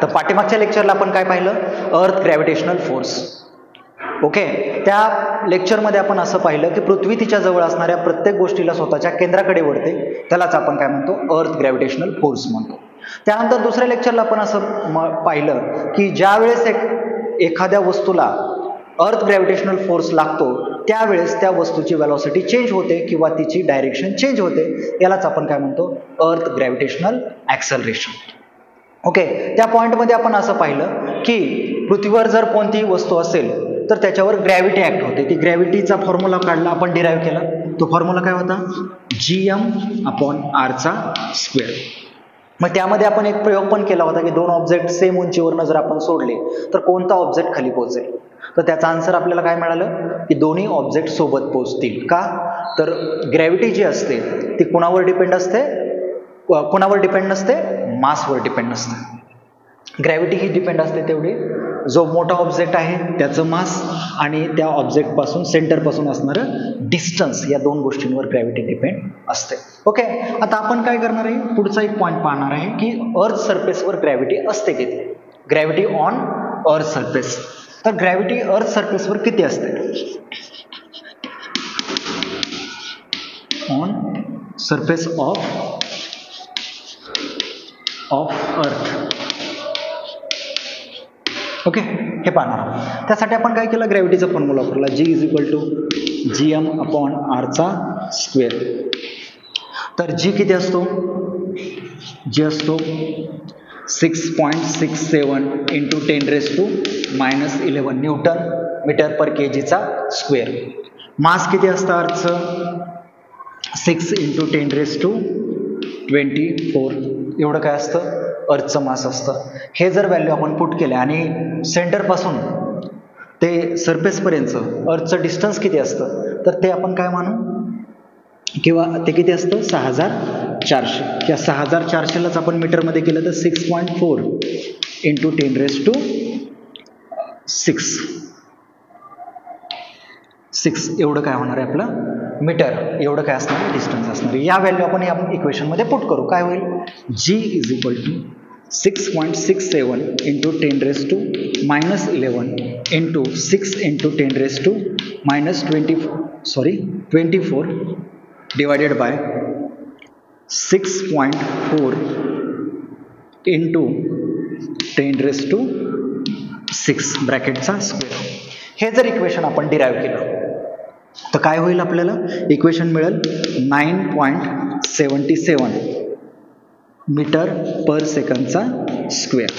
तर पाठीमागच्या लेक्चरला आपण काय पाहिलं, अर्थ ग्रॅव्हिटेशनल फोर्स. ओके, त्या लेक्चरमध्ये आपण असं पाहिलं की पृथ्वी तिच्या जवळ असणाऱ्या प्रत्येक गोष्टीला स्वतःच्या केंद्राकडे ओढते, त्यालाच आपण काय म्हणतो, अर्थ ग्रॅव्हिटेशनल फोर्स म्हणतो. त्यानंतर दुसऱ्या लेक्चरला आपण असं पाहिलं की ज्या वेळेस एखाद्या वस्तूला अर्थ ग्रॅव्हिटेशनल फोर्स लागतो त्यावेळेस त्या वस्तूची वेलॉसिटी चेंज होते किंवा तिची डायरेक्शन चेंज होते, यालाच आपण काय म्हणतो, अर्थ ग्रॅव्हिटेशनल ॲक्सेलरेशन. ओके, त्या पॉइंटमध्ये आपण असं पाहिलं की पृथ्वीवर जर कोणतीही वस्तू असेल तर त्याच्यावर ग्रॅव्हिटी ऍक्ट होते. ती ग्रॅव्हिटीचा फॉर्म्युला काढला आपण, डिराईव्ह केला. तो फॉर्म्युला काय होता, gm/r². मग त्यामध्ये आपण एक प्रयोग पण केला होता की दोन ऑब्जेक्ट सेम उंचीवरनं जर आपण सोडले तर कोणता ऑब्जेक्ट खाली पोहोचेल. तर त्याचा आन्सर आपल्याला काय मिळालं की दोन्ही ऑब्जेक्ट सोबत पोहोचतील. का, तर ग्रॅव्हिटी जी असते ती कुणावर डिपेंड असते, कुणावर डिपेंड नसते, मासवर डिपेंड नसते. ग्रॅव्हिटी ही डिपेंड असते तेवढी जो मोठा ऑब्जेक्ट आहे त्याचं मास आणि त्या ऑब्जेक्टपासून सेंटरपासून असणारं डिस्टन्स, या दोन गोष्टींवर ग्रॅव्हिटी डिपेंड असते. ओके, आता आपण काय करणार आहे, पुढचा एक पॉईंट पाहणार आहे की अर्थ सरफेसवर ग्रॅव्हिटी असते किती, ग्रॅव्हिटी ऑन अर्थ सरफेस. तर ग्रॅव्हिटी अर्थ सरफेसवर किती असते, on surface of earth. Okay, हे पाहणार. त्यासाठी आपण काय केलं, ग्रॅव्हिटीचा फॉर्म्युला वापरला, G=gm/r². तर G किती असतो, G असतो 6.67 × 10⁻⁻11 न्यूटन मीटर पर kg². मास किती असतं अर्थचं, 6 × 10⁻24 एवढं काय असतं, अर्थचं मास असतं. हे जर व्हॅल्यू आपण पुट केले आणि सेंटरपासून ते सरफेसपर्यंत अर्थचं डिस्टन्स किती असतं, तर ते आपण काय मानू, किंवा ते किती असतं, 6400. या 6400लाच आपण मीटरमध्ये केलं तर 6.4 × 10⁻6 एवढं काय होणार आहे आपलं मीटर, एवढं काय असणार आहे, डिस्टन्स असणार आहे. या व्हॅल्यू आपण या इक्वेशन मध्ये पुट करू. काय होईल, G=6.67 × 10⁻11 × 6 × 10⁻24 डिवायडेड बाय 6.4 × 10⁻6 ब्रॅकेटचा स्क्वेअर. हे जर इक्वेशन आपण डिराईव्ह केलं तर काय होईल, आपल्याला इक्वेशन मिळेल 9.77 मीटर पर सेकंडचा स्क्वेअर.